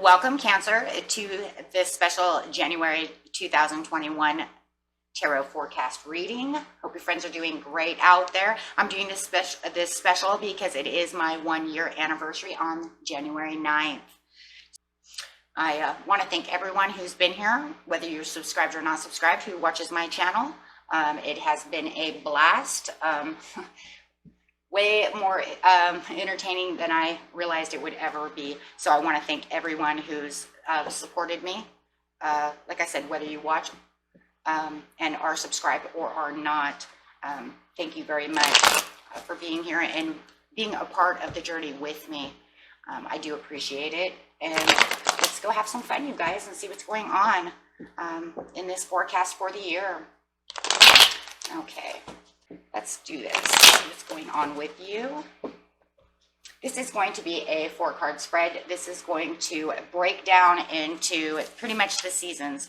Welcome, Cancer, to this special January 2021 tarot forecast reading. Hope your friends are doing great out there. I'm doing this special because it is my 1-year anniversary on January 9th. I want to thank everyone who's been here, whether you're subscribed or not subscribed, who watches my channel. It has been a blast. Way more entertaining than I realized it would ever be. So I want to thank everyone who's supported me. Like I said, whether you watch and are subscribed or are not, thank you very much for being here and being a part of the journey with me. I do appreciate it. And let's go have some fun, you guys, and see what's going on in this forecast for the year. Okay. Let's do this. See what's going on with you. This is going to be a 4-card spread. This is going to break down into pretty much the seasons.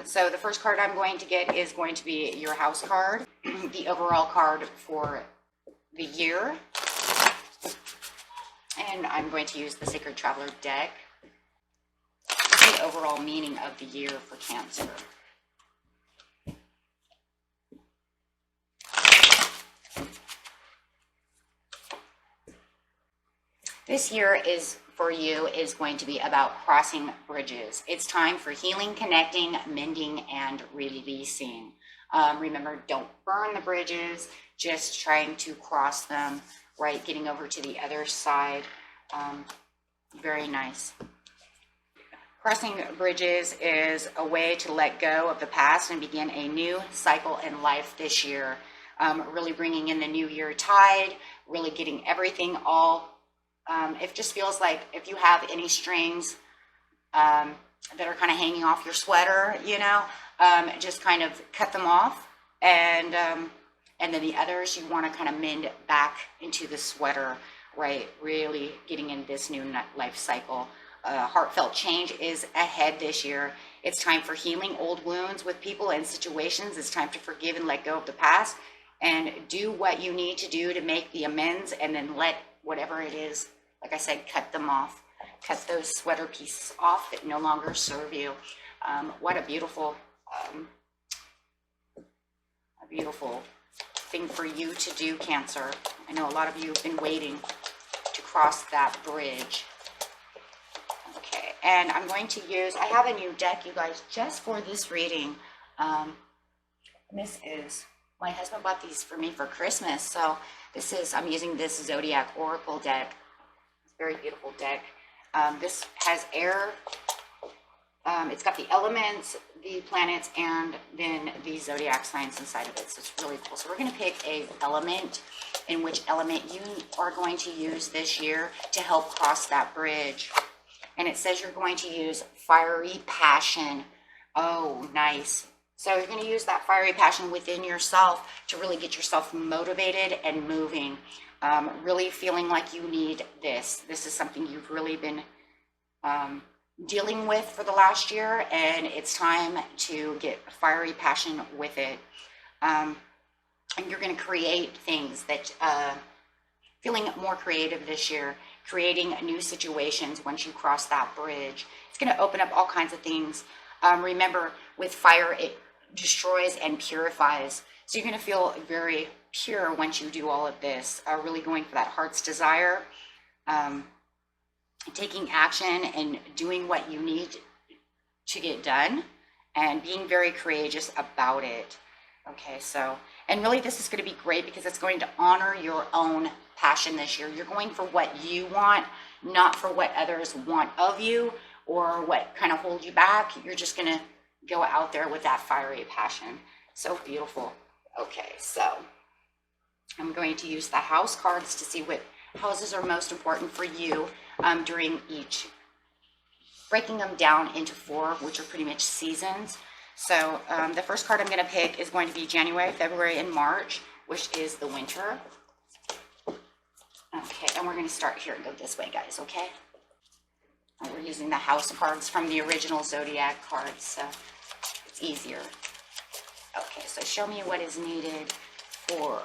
So the first card I'm going to get is going to be your house card, the overall card for the year. And I'm going to use the Sacred Traveler deck. The overall meaning of the year for Cancer. This year is for you is going to be about crossing bridges. It's time for healing, connecting, mending, and releasing. Remember, don't burn the bridges, just trying to cross them, right? Getting over to the other side. Very nice. Crossing bridges is a way to let go of the past and begin a new cycle in life this year. Really bringing in the new year tide, really getting everything all it just feels like if you have any strings that are kind of hanging off your sweater, you know, just kind of cut them off, and then the others you want to kind of mend back into the sweater, right? Really getting in this new life cycle. Heartfelt change is ahead this year. It's time for healing old wounds with people and situations. It's time to forgive and let go of the past and do what you need to do to make the amends, and then let whatever it is, like I said, cut them off. Cut those sweater pieces off that no longer serve you. What a beautiful thing for you to do, Cancer. I know a lot of you have been waiting to cross that bridge. Okay, and I'm going to use, I have a new deck, you guys, just for this reading. This is, my husband bought these for me for Christmas, so this is, I'm using this Zodiac Oracle deck. It's a very beautiful deck. This has air. It's got the elements, the planets, and then the zodiac signs inside of it. So it's really cool. So we're going to pick a element, in which element you are going to use this year to help cross that bridge. And it says you're going to use fiery passion. Oh, nice. So you're going to use that fiery passion within yourself to really get yourself motivated and moving. Really feeling like you need this. This is something you've really been dealing with for the last year, and it's time to get fiery passion with it. And you're going to create things that, feeling more creative this year, creating new situations once you cross that bridge. It's going to open up all kinds of things. Remember, with fire, it destroys and purifies. So you're going to feel very pure once you do all of this, really going for that heart's desire, taking action and doing what you need to get done, and being very courageous about it. Okay, so, and really this is going to be great because it's going to honor your own passion this year. You're going for what you want, not for what others want of you or what kind of holds you back. You're just going to go out there with that fiery passion. So beautiful. Okay, so I'm going to use the house cards to see what houses are most important for you during each, breaking them down into 4, which are pretty much seasons. So the first card I'm going to pick is going to be January, February, and March, which is the winter. Okay, and we're going to start here and go this way, guys, okay? And we're using the house cards from the original Zodiac cards, so it's easier. Okay, so show me what is needed for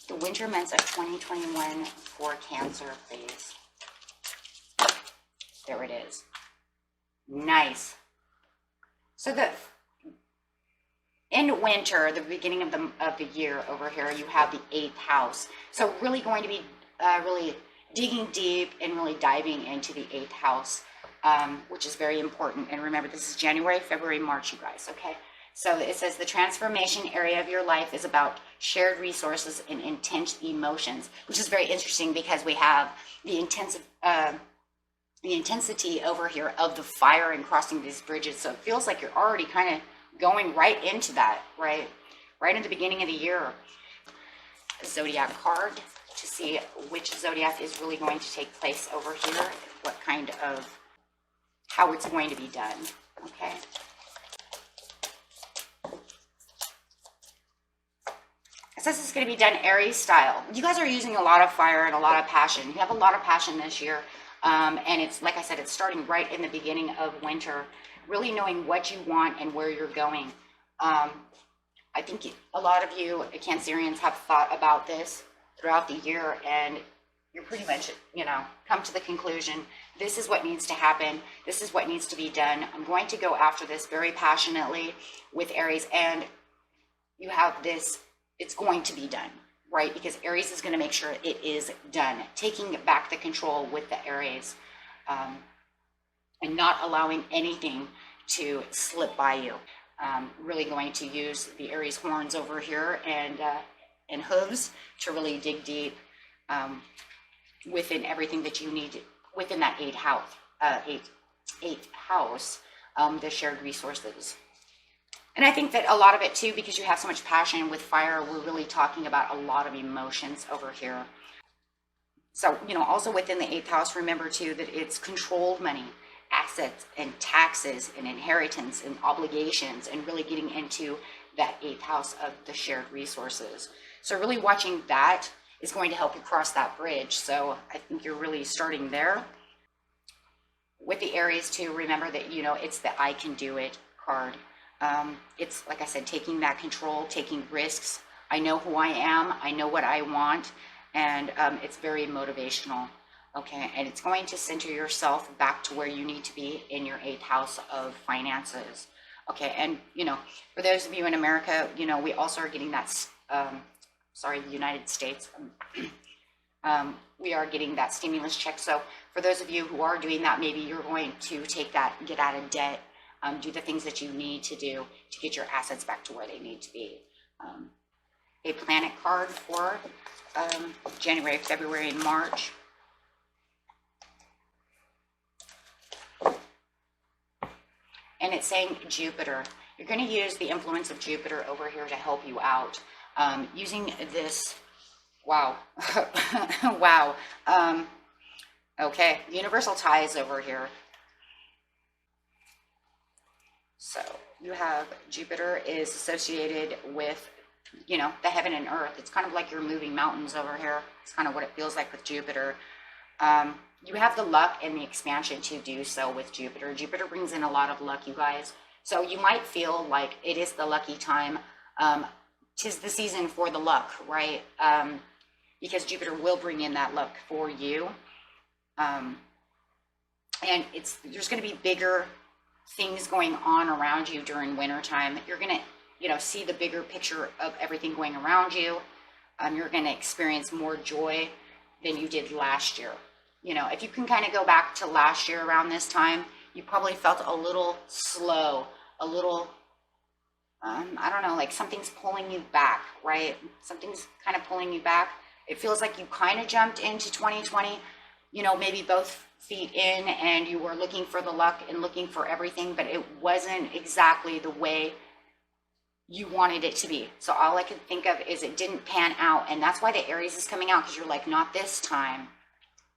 the winter months of 2021 for Cancer, please. There it is. Nice. So in winter, the beginning of the year over here, you have the 8th house. So really going to be really digging deep and really diving into the 8th house, which is very important. And remember, this is January, February, March, you guys, okay? So it says the transformation area of your life is about shared resources and intense emotions, which is very interesting because we have the intensity over here of the fire and crossing these bridges. So it feels like you're already kind of going right into that, right in the beginning of the year. Zodiac card to see which zodiac is really going to take place over here, what kind of, how it's going to be done, okay? It says it's going to be done Aries style. You guys are using a lot of fire and a lot of passion. You have a lot of passion this year, and it's, like I said, it's starting right in the beginning of winter, really knowing what you want and where you're going. I think a lot of you Cancerians have thought about this throughout the year, and you're pretty much, come to the conclusion, this is what needs to happen. This is what needs to be done. I'm going to go after this very passionately with Aries, and you have this, it's going to be done, right? Because Aries is going to make sure it is done, taking back the control with the Aries, and not allowing anything to slip by you. Really going to use the Aries horns over here and hooves to really dig deep within everything that you need within that eighth house, the shared resources. And I think that a lot of it too, because you have so much passion with fire, we're really talking about a lot of emotions over here. So, also within the 8th house, remember too that it's controlled money, assets and taxes and inheritance and obligations, and really getting into that 8th house of the shared resources. So really watching that is going to help you cross that bridge. So I think you're really starting there. With the Aries too, remember that, it's the I can do it card. It's, like I said, taking that control, taking risks. I know who I am. I know what I want. And it's very motivational. Okay, and it's going to center yourself back to where you need to be in your 8th house of finances. Okay, and for those of you in America, we also are getting that, the United States, we are getting that stimulus check. So for those of you who are doing that, maybe you're going to take that, get out of debt, do the things that you need to do to get your assets back to where they need to be. A planet card for January, February, and March. And it's saying Jupiter. You're going to use the influence of Jupiter over here to help you out. Using this, wow, wow. Okay, universal ties over here. So you have Jupiter is associated with, the heaven and earth. It's kind of like you're moving mountains over here. It's kind of what it feels like with Jupiter. You have the luck and the expansion to do so with Jupiter. Jupiter brings in a lot of luck, you guys. So you might feel like it is the lucky time. 'Tis the season for the luck, right? Because Jupiter will bring in that luck for you. And there's going to be bigger things going on around you during wintertime. You're going to, see the bigger picture of everything going around you. You're going to experience more joy than you did last year. If you can kind of go back to last year around this time, you probably felt a little slow, a little, I don't know, like something's pulling you back, right? Something's kind of pulling you back. It feels like you kind of jumped into 2020, maybe both feet in, and you were looking for the luck and looking for everything, but it wasn't exactly the way you wanted it to be. So all I could think of is it didn't pan out, and that's why the Aries is coming out, because you're like, not this time.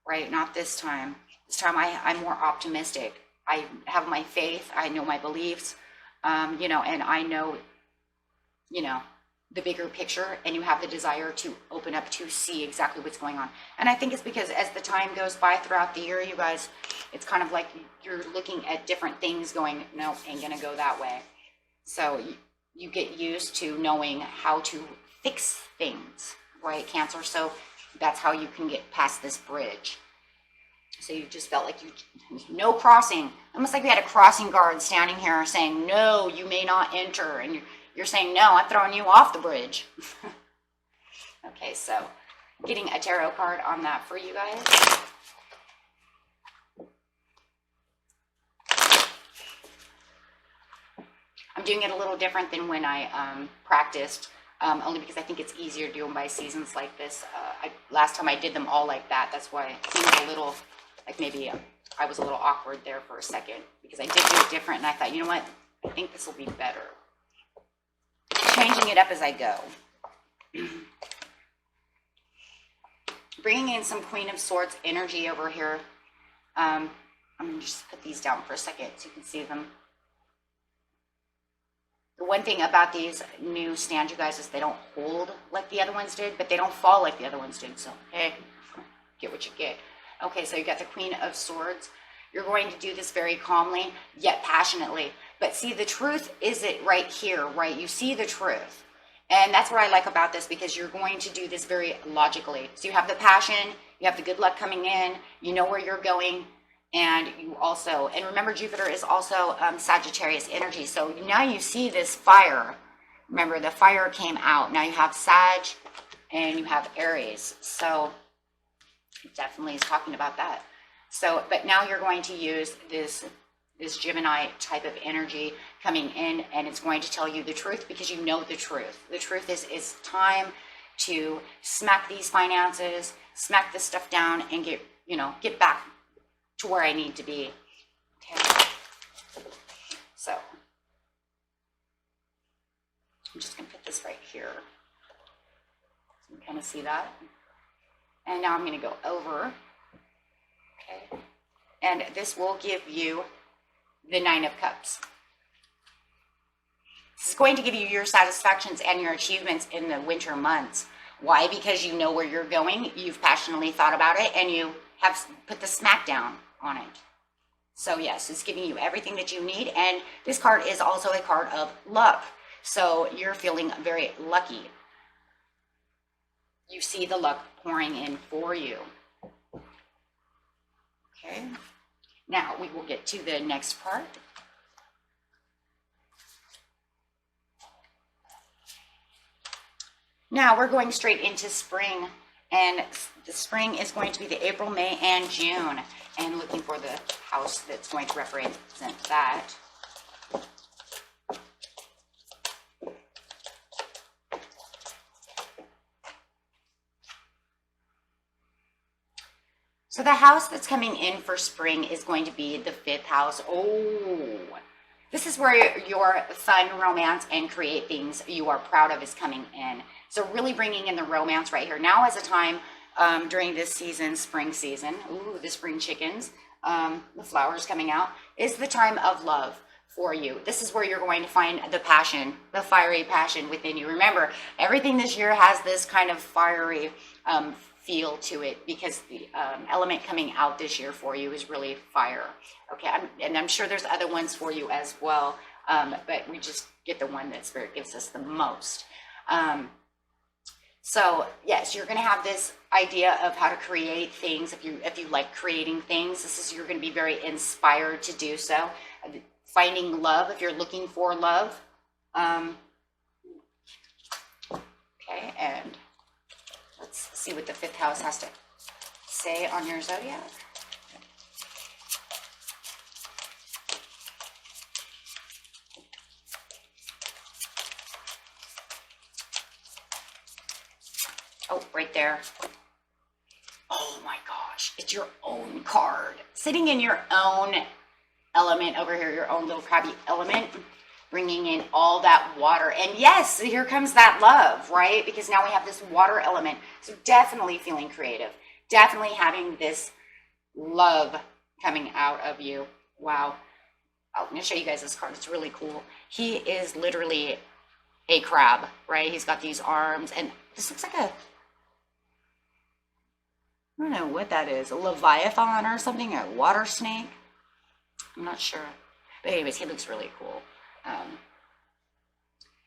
Right? Not this time. This time I'm more optimistic. I have my faith. I know my beliefs, and I know, the bigger picture, and you have the desire to open up to see exactly what's going on. And I think it's because as the time goes by throughout the year, you guys, it's kind of like you're looking at different things going, no, ain't gonna go that way. So you get used to knowing how to fix things, right, Cancer? So that's how you can get past this bridge. So you just felt like no crossing. Almost like we had a crossing guard standing here saying, no, you may not enter. And you're saying, no, I'm throwing you off the bridge. Okay, so getting a tarot card on that for you guys. I'm doing it a little different than when I practiced, only because I think it's easier to do them by seasons like this. Last time I did them all like that. That's why it seemed a little, like maybe I was a little awkward there for a second, because I did do it different, and I thought, you know what, I think this will be better. Changing it up as I go. Bringing in some Queen of Swords energy over here. I'm going to just put these down for a second so you can see them. The one thing about these new stands, you guys, is they don't hold like the other ones did, but they don't fall like the other ones did. So, hey, get what you get. Okay, so you got the Queen of Swords. You're going to do this very calmly, yet passionately. But see, the truth is it right here, right? You see the truth. And that's what I like about this, because you're going to do this very logically. So you have the passion, you have the good luck coming in, you know where you're going, and you also, and remember, Jupiter is also Sagittarius energy. So now you see this fire. Remember, the fire came out. Now you have Sag and you have Aries. So it definitely is talking about that. So, but now you're going to use this Gemini type of energy coming in, and it's going to tell you the truth, because you know the truth. The truth is it's time to smack these finances, smack this stuff down, and get back to where I need to be. Okay. So I'm just going to put this right here. So you can kind of see that. And now I'm going to go over. Okay. And this will give you the Nine of Cups. This is going to give you your satisfactions and your achievements in the winter months. Why? Because you know where you're going, you've passionately thought about it, and you have put the smack down on it. So yes, it's giving you everything that you need, and this card is also a card of luck. So you're feeling very lucky. You see the luck pouring in for you. Okay. Now we will get to the next part. Now we're going straight into spring, and the spring is going to be the April, May, and June, and looking for the house that's going to represent that. So the house that's coming in for spring is going to be the 5th house. Oh, this is where your fun, romance, and create things you are proud of is coming in. So really bringing in the romance right here. Now is a time during this season, spring season, ooh, the spring chickens, the flowers coming out, is the time of love for you. This is where you're going to find the passion, the fiery passion within you. Remember, everything this year has this kind of fiery feel to it, because the element coming out this year for you is really fire. Okay, and I'm sure there's other ones for you as well, but we just get the one that Spirit gives us the most. So yes, you're going to have this idea of how to create things. If you like creating things, you're going to be very inspired to do so. Finding love, if you're looking for love. Okay, and let's see what the 5th house has to say on your zodiac. Oh, right there. Oh my gosh, it's your own card. Sitting in your own element over here, your own little crabby element, bringing in all that water. And yes, here comes that love, right? Because now we have this water element. So definitely feeling creative. Definitely having this love coming out of you. Wow. I'm going to show you guys this card. It's really cool. He is literally a crab, right? He's got these arms, and this looks like a, I don't know what that is, a leviathan or something, a water snake. I'm not sure. But anyways, he looks really cool.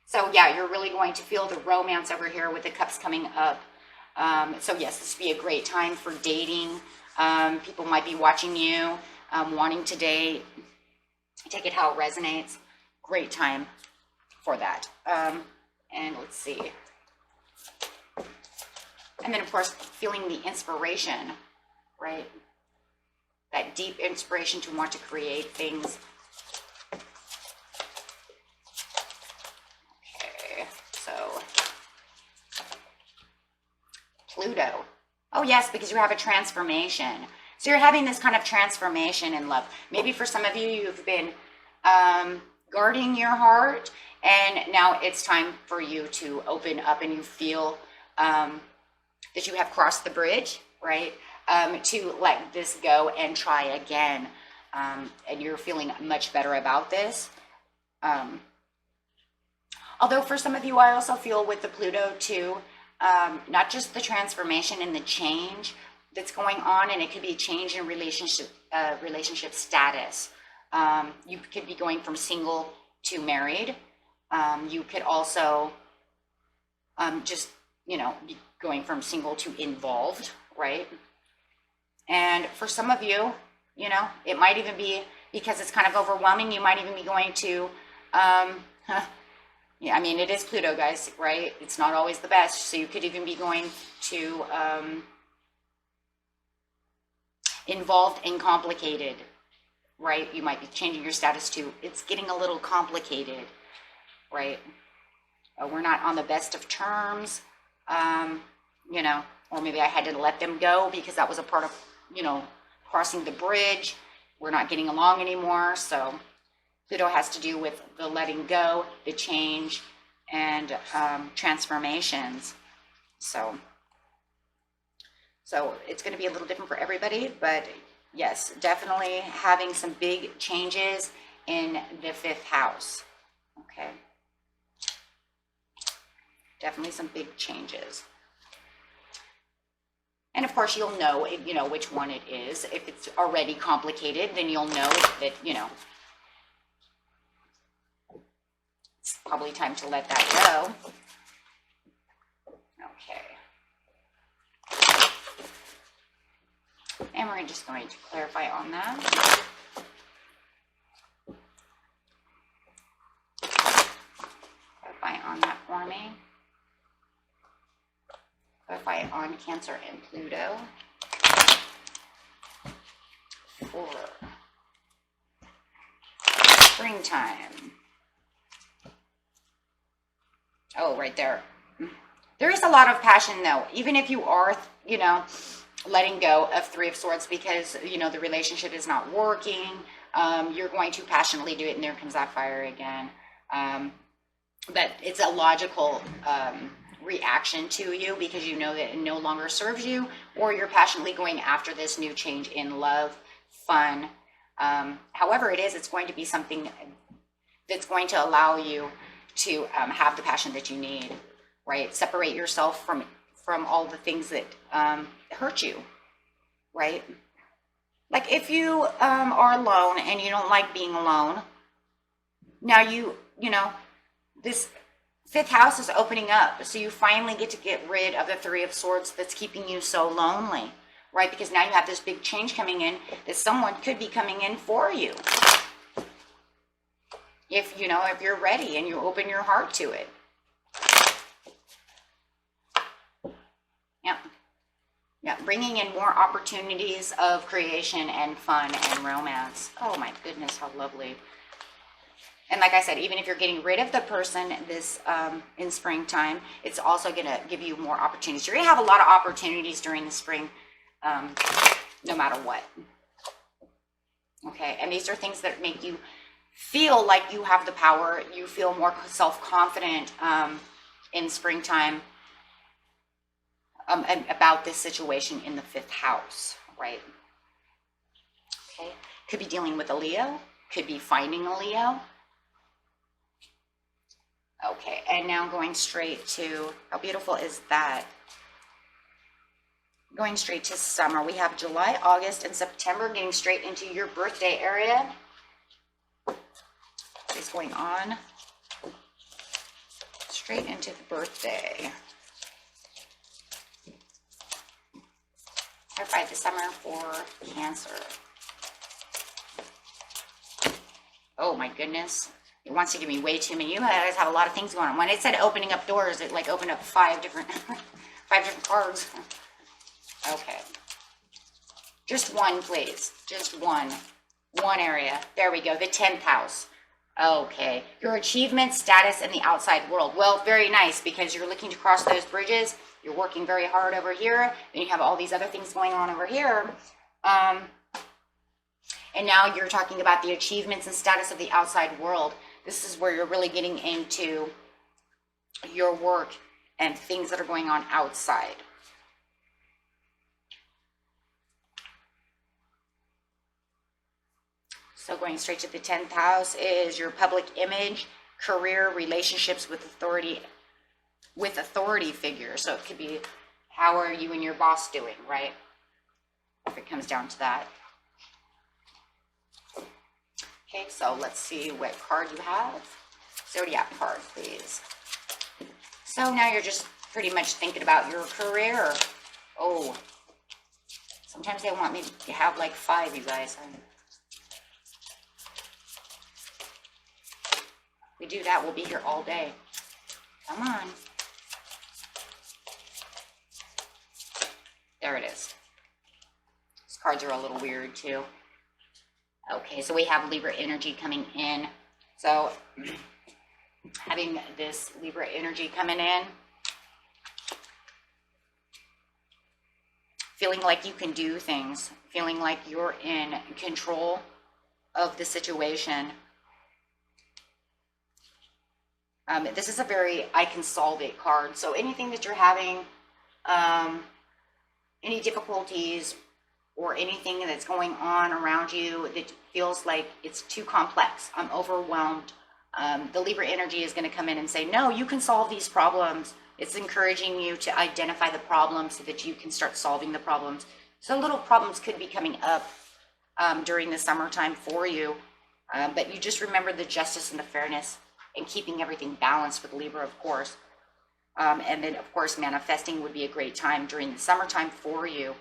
So yeah, you're really going to feel the romance over here with the cups coming up. So yes, this would be a great time for dating. People might be watching you, wanting to date. Take it how it resonates. Great time for that. And let's see. And then, of course, feeling the inspiration, right? That deep inspiration to want to create things. Okay, so Pluto. Oh, yes, because you have a transformation. So you're having this kind of transformation in love. Maybe for some of you, you've been guarding your heart, and now it's time for you to open up, and you feel that you have crossed the bridge, right? To let this go and try again. And you're feeling much better about this. Although for some of you, I also feel with the Pluto too, not just the transformation and the change that's going on, and it could be a change in relationship status. You could be going from single to married. You could also just, be going from single to involved, right? And for some of you, it might even be because it's kind of overwhelming. You might even be going to, yeah, I mean, it is Pluto, guys, right? It's not always the best. So you could even be going to involved and complicated, right? You might be changing your status to it's getting a little complicated, right? We're not on the best of terms, or maybe I had to let them go because that was a part of, crossing the bridge. We're not getting along anymore. So Pluto has to do with the letting go, the change, and transformations. So it's going to be a little different for everybody, but yes, definitely having some big changes in the 5th house. Okay. Definitely some big changes. And of course, you'll know, which one it is. If it's already complicated, then you'll know that, it's probably time to let that go. Okay. And we're just going to clarify on that. Clarify on that for me. Clarify on Cancer and Pluto. For springtime. Oh, right there. There is a lot of passion, though. Even if you are, letting go of 3 of Swords because, the relationship is not working, you're going to passionately do it, and there comes that fire again. But it's a logical reaction to you because you know that it no longer serves you, or you're passionately going after this new change in love, fun. However it is, it's going to be something that's going to allow you to have the passion that you need, right? Separate yourself from all the things that hurt you, right? Like if you are alone and you don't like being alone, now this 5th house is opening up, so you finally get to get rid of the 3 of Swords that's keeping you so lonely, right? Because now you have this big change coming in that someone could be coming in for you. If you're ready and you open your heart to it. Yeah, bringing in more opportunities of creation and fun and romance. Oh my goodness, how lovely. And like I said, even if you're getting rid of the person this in springtime, it's also going to give you more opportunities. You're going to have a lot of opportunities during the spring, no matter what. Okay, and these are things that make you feel like you have the power. You feel more self-confident in springtime and about this situation in the 5th house, right? Okay, could be dealing with a Leo, could be finding a Leo. Okay, and now going straight to, how beautiful is that? Going straight to summer. We have July, August, and September, getting straight into your birthday area. What is going on? Straight into the birthday. Clarified the summer for Cancer. Oh my goodness. It wants to give me way too many. You guys have a lot of things going on. When it said opening up doors, it like opened up five different cards. Okay. Just one, please. Just one. One area. There we go. The 10th house. Okay. Your achievement, status, in the outside world. Well, very nice, because you're looking to cross those bridges. You're working very hard over here. Then you have all these other things going on over here. And now you're talking about the achievements and status of the outside world. This is where you're really getting into your work and things that are going on outside. So going straight to the 10th house is your public image, career, relationships with authority figures. So it could be, how are you and your boss doing, right? If it comes down to that. Okay, so let's see what card you have. Zodiac card, please. So now you're just pretty much thinking about your career. Oh, sometimes they want me to have like 5, you guys. If we do that, we'll be here all day. Come on. There it is. These cards are a little weird too. Okay, so we have Libra energy coming in. So having this Libra energy coming in, feeling like you can do things, feeling like you're in control of the situation. This is a very I can solve it card. So anything that you're having, any difficulties or anything that's going on around you that feels like it's too complex, I'm overwhelmed, the Libra energy is going to come in and say, no, you can solve these problems. It's encouraging you to identify the problems so that you can start solving the problems. So little problems could be coming up during the summertime for you, but you just remember the justice and the fairness and keeping everything balanced with Libra, of course. And then, of course, manifesting would be a great time during the summertime for you.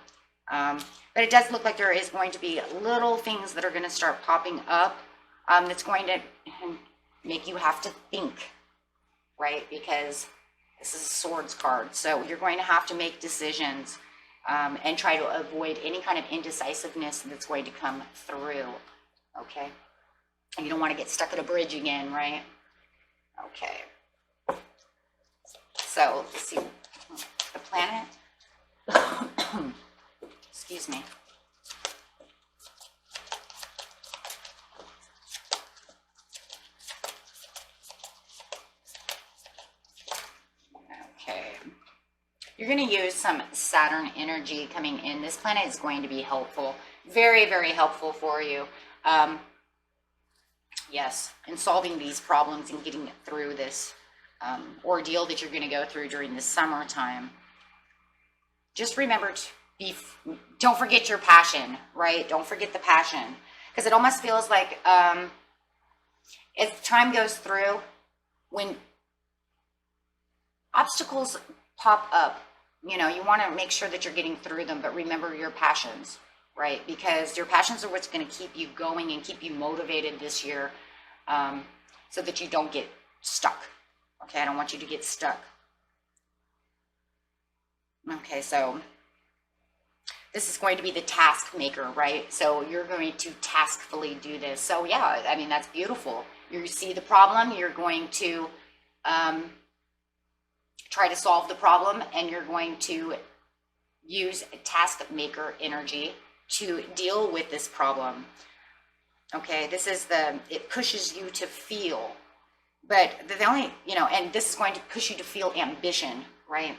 But it does look like there is going to be little things that are going to start popping up that's going to make you have to think, right? Because this is a swords card. So you're going to have to make decisions and try to avoid any kind of indecisiveness that's going to come through, okay? And you don't want to get stuck at a bridge again, right? Okay. So let's see the planet. Excuse me. Okay. You're going to use some Saturn energy coming in. This planet is going to be helpful. Very, very helpful for you. Yes, in solving these problems and getting through this ordeal that you're going to go through during the summertime. Just remember to don't forget your passion, right? Don't forget the passion, because it almost feels like as time goes through, when obstacles pop up, you know, you want to make sure that you're getting through them, but remember your passions, right? Because your passions are what's going to keep you going and keep you motivated this year, so that you don't get stuck. Okay, I don't want you to get stuck. Okay, so this is going to be the task maker, right? So you're going to taskfully do this. So yeah, I mean, that's beautiful. You see the problem, you're going to try to solve the problem, and you're going to use task maker energy to deal with this problem. Okay, this is it pushes you to feel, but the only, you know, and this is going to push you to feel ambition, right?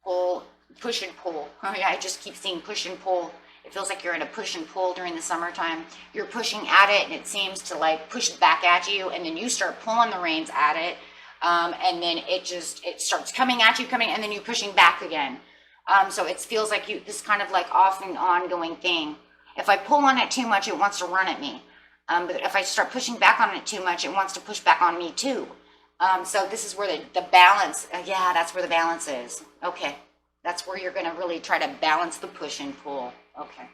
Pull, push and pull. Oh yeah, I just keep seeing push and pull. It feels like you're in a push and pull during the summertime. You're pushing at it, and it seems to like push back at you, and then you start pulling the reins at it, and then it starts coming at you, and then you're pushing back again. So it feels like this kind of like off and ongoing thing. If I pull on it too much, it wants to run at me. But if I start pushing back on it too much, it wants to push back on me too. So this is where the balance, yeah, that's where the balance is. Okay. That's where you're going to really try to balance the push and pull. Okay.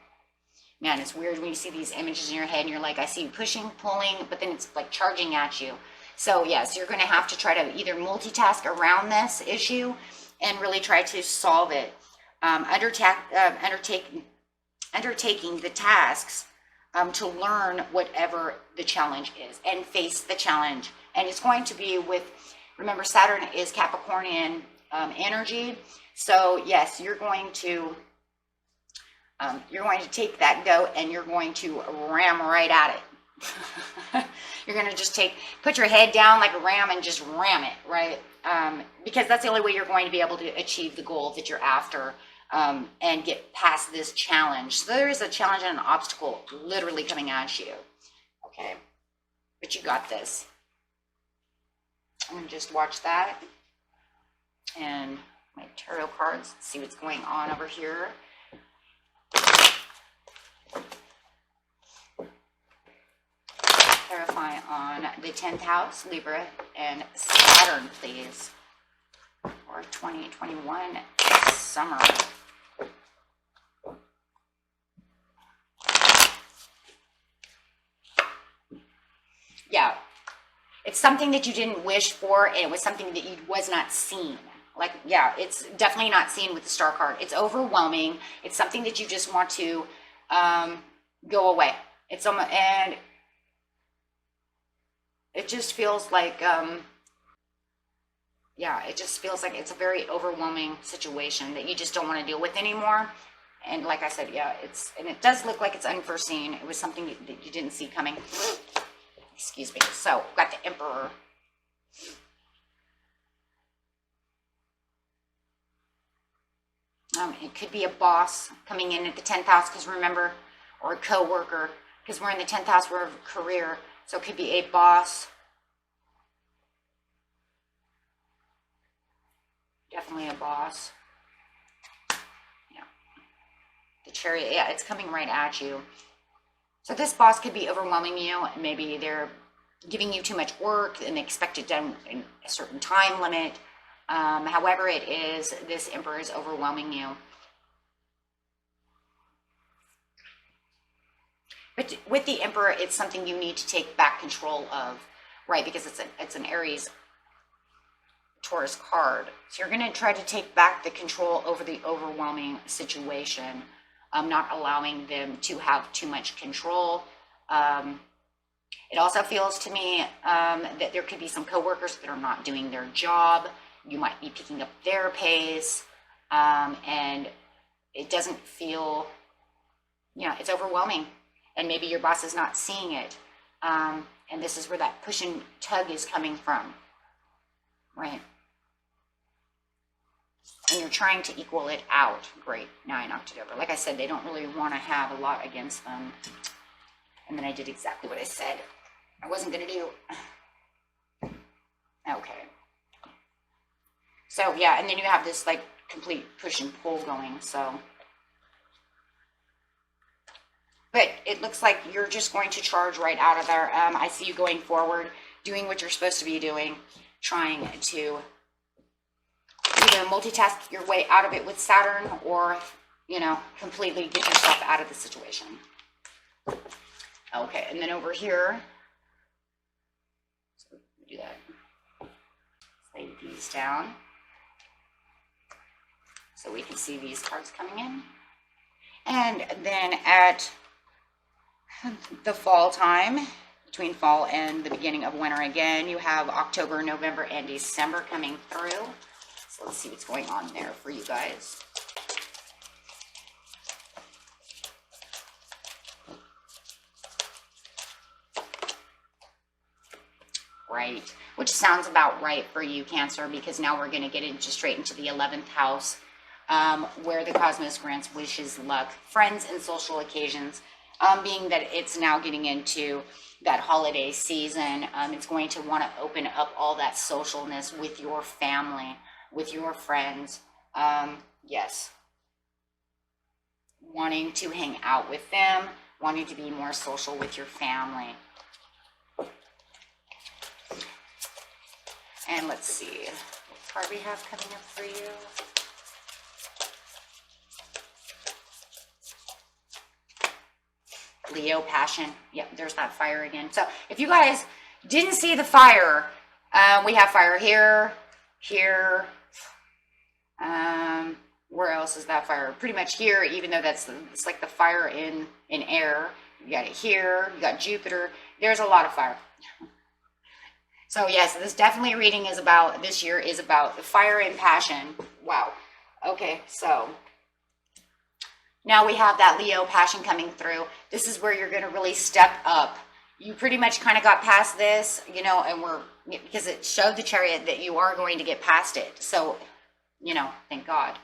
Man, it's weird when you see these images in your head and you're like, I see you pushing, pulling, but then it's like charging at you. So yes, you're going to have to try to either multitask around this issue and really try to solve it. Undertaking the tasks to learn whatever the challenge is and face the challenge. And it's going to be with, remember, Saturn is Capricornian energy. So yes, you're going to take that goat and you're going to ram right at it. You're going to just put your head down like a ram and just ram it, right? Because that's the only way you're going to be able to achieve the goal that you're after and get past this challenge. So there is a challenge and an obstacle literally coming at you, okay? But you got this. I'm going to just watch that. And my tarot cards, see what's going on over here. Clarify on the 10th house, Libra, and Saturn, please, for 2021 summer. Yeah, it's something that you didn't wish for, and it was something that you was not seen. Like, yeah, it's definitely not seen with the star card. It's overwhelming. It's something that you just want to go away. It's almost, and it just feels like, yeah, it just feels like it's a very overwhelming situation that you just don't want to deal with anymore. And like I said, yeah, and it does look like it's unforeseen. It was something that you didn't see coming. Excuse me. So, got the Emperor. It could be a boss coming in at the 10th house, because remember, or a co-worker, because we're in the 10th house, we're of career. So it could be a boss. Definitely a boss. Yeah. The Chariot, yeah, it's coming right at you. So this boss could be overwhelming you. Maybe they're giving you too much work and they expect it done in a certain time limit. However it is, this Emperor is overwhelming you. But with the Emperor, it's something you need to take back control of, right? Because it's an Aries Taurus card. So you're going to try to take back the control over the overwhelming situation, not allowing them to have too much control. It also feels to me that there could be some coworkers that are not doing their job. You might be picking up their pace, and it doesn't feel, yeah, it's overwhelming. And maybe your boss is not seeing it. And this is where that push and tug is coming from, right? And you're trying to equal it out. Great, now I knocked it over. Like I said, they don't really want to have a lot against them. And then I did exactly what I said I wasn't going to do. Okay. So, yeah, and then you have this, like, complete push and pull going, so. But it looks like you're just going to charge right out of there. I see you going forward, doing what you're supposed to be doing, trying to either multitask your way out of it with Saturn or, you know, completely get yourself out of the situation. Okay, and then over here, so do that. Lay these down so we can see these cards coming in. And then at the fall time, between fall and the beginning of winter again, you have October, November, and December coming through. So let's see what's going on there for you guys. Right, which sounds about right for you, Cancer, because now we're going to get straight into the 11th house, where the cosmos grants wishes, luck, friends, and social occasions. Being that it's now getting into that holiday season, it's going to want to open up all that socialness with your family, with your friends. Yes. Wanting to hang out with them, wanting to be more social with your family. And let's see what card we have coming up for you. Leo passion. Yep, there's that fire again. So if you guys didn't see the fire, we have fire here, here. Where else is that fire? Pretty much here, even though it's like the fire in air. You got it here. You got Jupiter. There's a lot of fire. So yes, this definitely reading is about, this year is about fire and passion. Wow. Okay, so now we have that Leo passion coming through. This is where you're going to really step up. You pretty much kind of got past this, you know, and because it showed the Chariot that you are going to get past it. So, you know, thank God.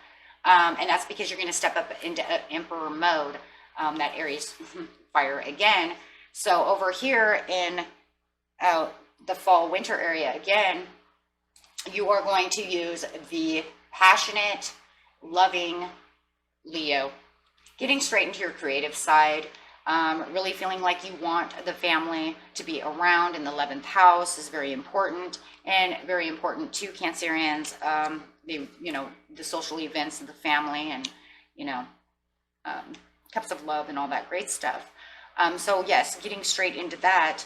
And that's because you're going to step up into Emperor mode, that Aries fire again. So over here in the fall winter area again, you are going to use the passionate, loving Leo, getting straight into your creative side, really feeling like you want the family to be around in the 11th house is very important, and very important to Cancerians, the social events of the family, and, cups of love and all that great stuff. So yes, getting straight into that,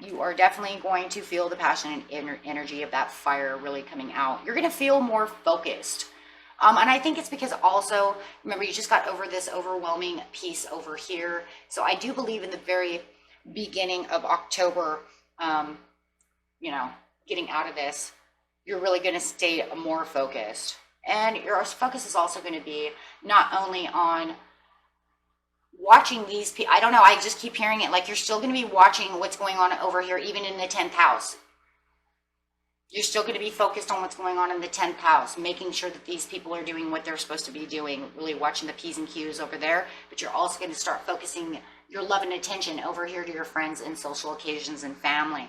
you are definitely going to feel the passion and energy of that fire really coming out. You're going to feel more focused. And I think it's because also, remember, you just got over this overwhelming piece over here. So I do believe in the very beginning of October, getting out of this, you're really going to stay more focused. And your focus is also going to be not only on watching these people. I don't know, I just keep hearing it, like you're still going to be watching what's going on over here, even in the 10th house. You're still going to be focused on what's going on in the 10th house, making sure that these people are doing what they're supposed to be doing, really watching the P's and Q's over there. But you're also going to start focusing your love and attention over here to your friends and social occasions and family,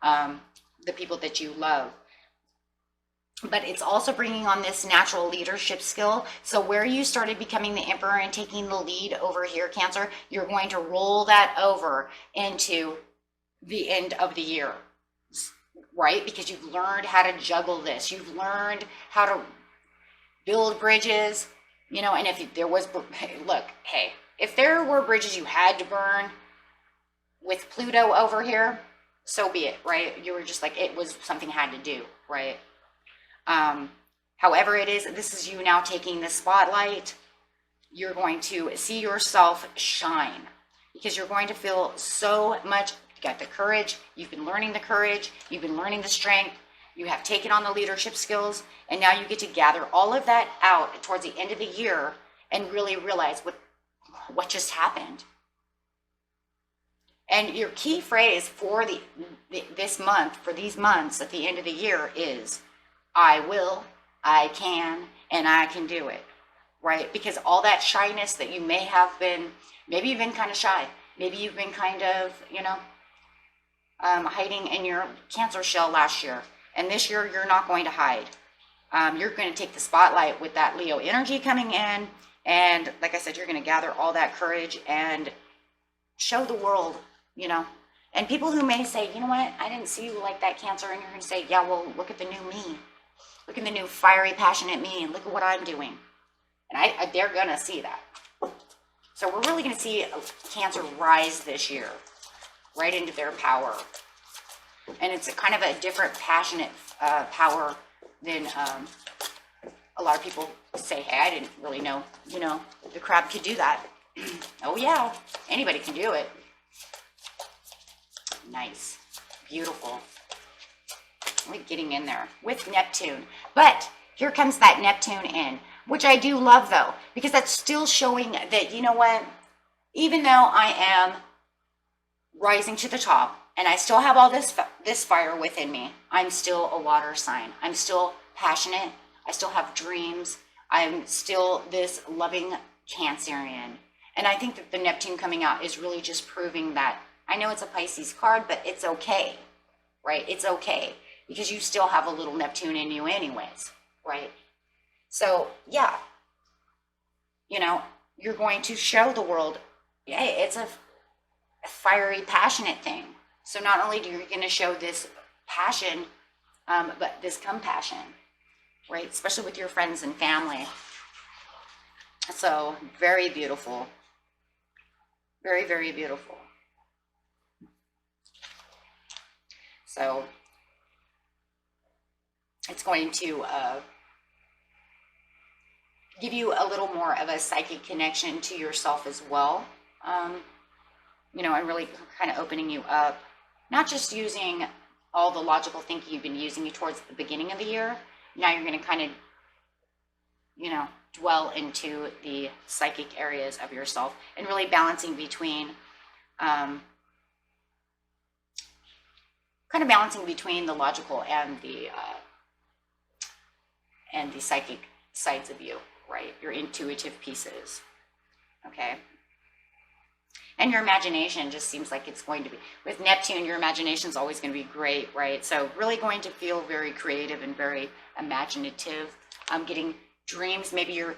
the people that you love. But it's also bringing on this natural leadership skill. So where you started becoming the emperor and taking the lead over here, Cancer, you're going to roll that over into the end of the year, right? Because you've learned how to juggle this. You've learned how to build bridges, and if there was, look, hey, if there were bridges you had to burn with Pluto over here, so be it, right? You were just like, it was something I had to do, right? However it is, this is you now taking the spotlight. You're going to see yourself shine, because you're going to feel so much. You got the courage. You've been learning the courage. You've been learning the strength. You have taken on the leadership skills, and now you get to gather all of that out towards the end of the year and really realize what just happened. And your key phrase for this month, for these months at the end of the year is, I will, I can, and I can do it, right? Because all that shyness that you may have been, maybe you've been kind of shy. Maybe you've been kind of, hiding in your Cancer shell last year. And this year, you're not going to hide. You're going to take the spotlight with that Leo energy coming in. And like I said, you're going to gather all that courage and show the world, And people who may say, you know what, I didn't see you like that, Cancer. And you're going to say, yeah, well, look at the new me. Look at the new fiery, passionate me, and look at what I'm doing. And they're going to see that. So we're really going to see Cancer rise this year, right into their power. And it's kind of a different, passionate power than a lot of people say, hey, I didn't really know, the crab could do that. Oh, yeah, anybody can do it. Nice. Beautiful. We're getting in there with Neptune. But here comes that Neptune in, which I do love, though, because that's still showing that, you know what, even though I am rising to the top and I still have all this fire within me, I'm still a water sign. I'm still passionate. I still have dreams. I'm still this loving Cancerian. And I think that the Neptune coming out is really just proving that. I know it's a Pisces card, but it's okay, right? It's okay. Because you still have a little Neptune in you anyways, right? So, yeah, you're going to show the world, hey, it's a fiery, passionate thing. So not only do you're going to show this passion, but this compassion, right? Especially with your friends and family. So, very beautiful. Very, very beautiful. So it's going to give you a little more of a psychic connection to yourself as well. You know, and really kind of opening you up, not just using all the logical thinking you've been using towards the beginning of the year. Now you're going to kind of, you know, dwell into the psychic areas of yourself and really balancing between, kind of balancing between the logical and the psychic sides of you, right? Your intuitive pieces, okay? And your imagination just seems like it's going to be, with Neptune, your imagination is always going to be great, right? So really going to feel very creative and very imaginative. Getting dreams, maybe you're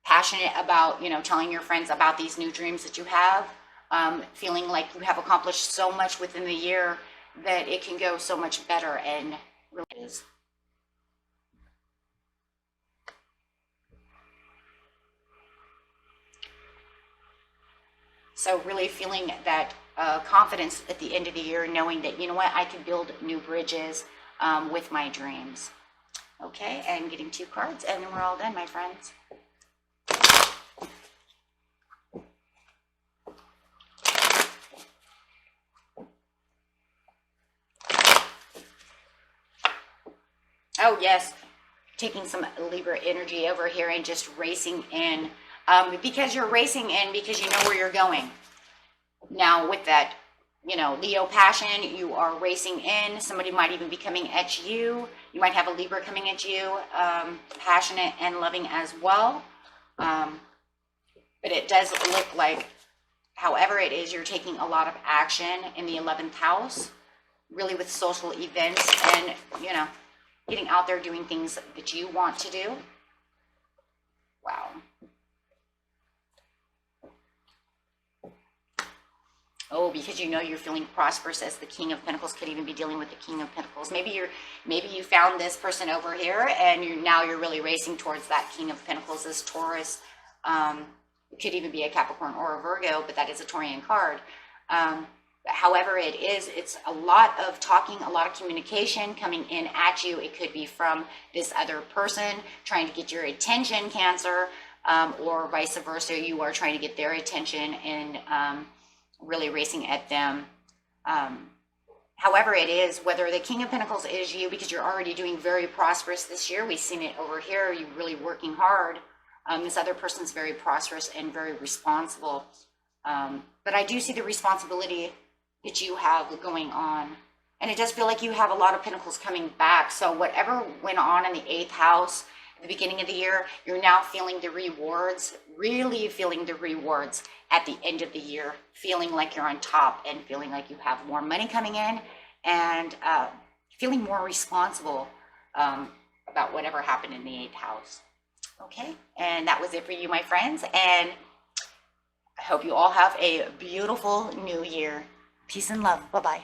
passionate about, you know, telling your friends about these new dreams that you have, feeling like you have accomplished so much within the year that it can go so much better, and really is. So really feeling that confidence at the end of the year, knowing that, you know what, I can build new bridges with my dreams. Okay, and getting 2 cards, and then we're all done, my friends. Oh, yes, taking some Libra energy over here and just racing in. Because you're racing in because you know where you're going. Now with that, you know, Leo passion, you are racing in. Somebody might even be coming at you. You might have a Libra coming at you, passionate and loving as well. But it does look like, however it is, you're taking a lot of action in the 11th house, really with social events and, you know, getting out there doing things that you want to do. Wow. Oh, because you know you're feeling prosperous, as the King of Pentacles could even be dealing with the King of Pentacles. Maybe you found this person over here, and now you're really racing towards that King of Pentacles, this Taurus. It could even be a Capricorn or a Virgo, but that is a Taurian card. However it is, it's a lot of talking, a lot of communication coming in at you. It could be from this other person trying to get your attention, Cancer, or vice versa. You are trying to get their attention and really racing at them. However it is, whether the King of Pentacles is you, because you're already doing very prosperous this year, we've seen it over here, you're really working hard. This other person's very prosperous and very responsible. But I do see the responsibility that you have going on. And it does feel like you have a lot of pentacles coming back. So whatever went on in the 8th house at the beginning of the year, you're now feeling the rewards, really feeling the rewards at the end of the year, feeling like you're on top and feeling like you have more money coming in, and feeling more responsible about whatever happened in the 8th house. Okay, and that was it for you, my friends, and I hope you all have a beautiful new year. Peace and love. Bye-bye.